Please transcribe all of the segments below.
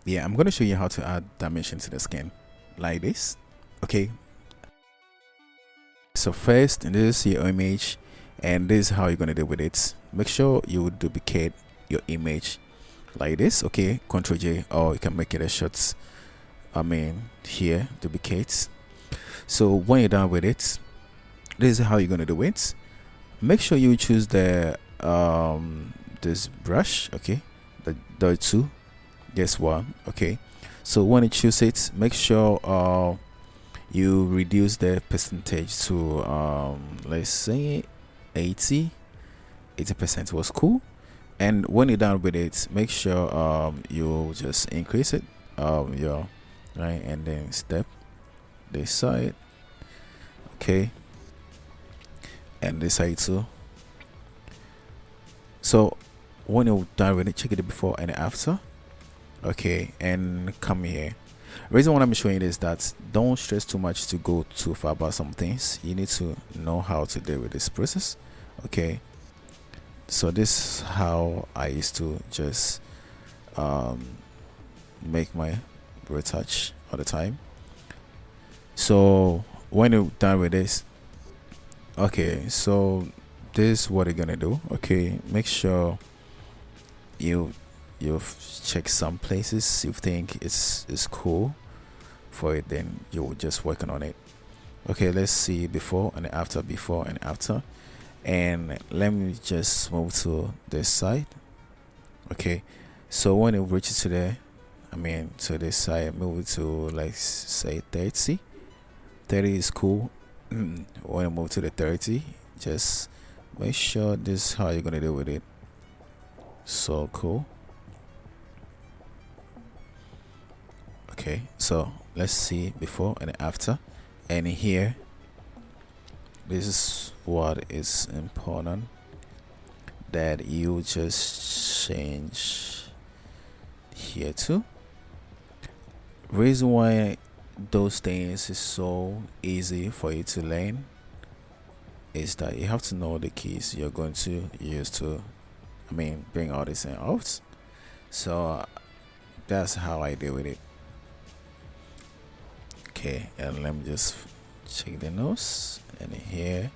Yeah, I'm going to show you how to add dimension to the skin like this. Okay, so first, this is your image, and this is how you're going to deal with it. Make sure you duplicate your image like this. Okay, Ctrl J, or you can make it a short, here, duplicate. So when you're done with it, this is how you're going to do it. Make sure you choose the this brush. Okay, the two, this one. Okay, so when you choose it, make sure you reduce the percentage to let's say 80% was cool. And when you're done with it, make sure you just increase it, your right, and then step this side. Okay, and this side too. So when you're done with it, check it before and after. Okay, and come here. Reason why I'm showing is that don't stress too much to go too far about some things. You need to know how to deal with this process. Okay, so this is how I used to just make my retouch all the time. So when you're done with this, okay, so this is what you're gonna do. Okay, make sure you've checked some places you think it's cool for it, then you're just working on it. Okay, let's see before and after, before and after, and let me just move to this side. Okay, so when it reaches to there, to this side, move it to like say 30 is cool. When I move to the 30, just make sure this is how you're gonna deal with it. So cool. Okay, so let's see before and after, and here this is what is important, that you just change here too. Reason why those things is so easy for you to learn is that you have to know the keys you're going to use to bring all this out. So that's how I deal with it. Okay, and let me just check the nose, and here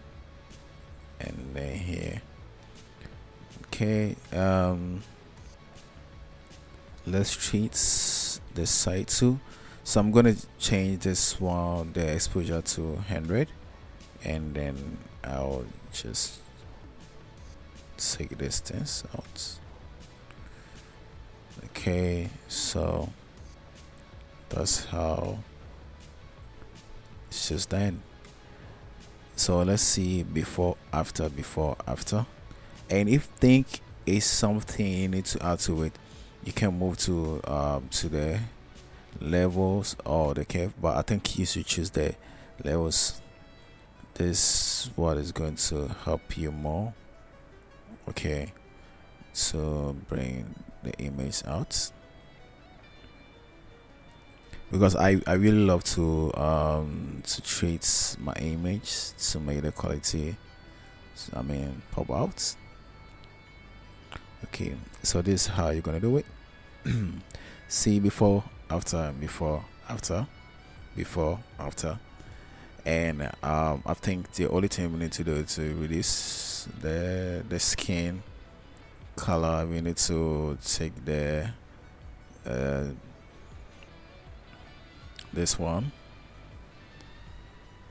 and then here. Okay, let's treat this side too. So I'm gonna change this one, the exposure to 100, and then I'll just take this distance out. Okay, so that's how it's just done. So let's see before, after, before, after. And if think is something you need to add to it, you can move to the levels or the curve, but I think you should choose the levels. This is what is going to help you more. Okay, so bring the image out, because I really love to treat my image to make the quality pop out. Okay, so this is how you're gonna do it. See before, after, before, after, before, after. And I think the only thing we need to do is to reduce the skin color. We need to take the this one,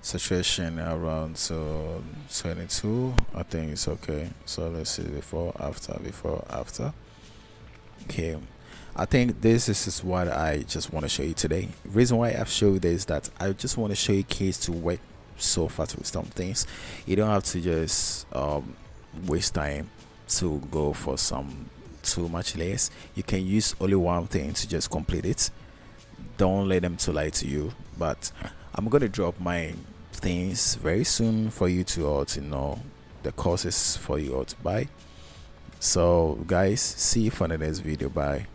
saturation around to 22. I think it's okay. So let's see before, after, before, after. Okay, I think this is what I just want to show you today. Reason why I've showed you this is that I just want to show you keys to work so fast with some things. You don't have to just waste time to go for some too much layers. You can use only one thing to just complete it. Don't let them to lie to you. But I'm gonna drop my things very soon for you to all to know the courses for you all to buy. So guys, see you for the next video. Bye.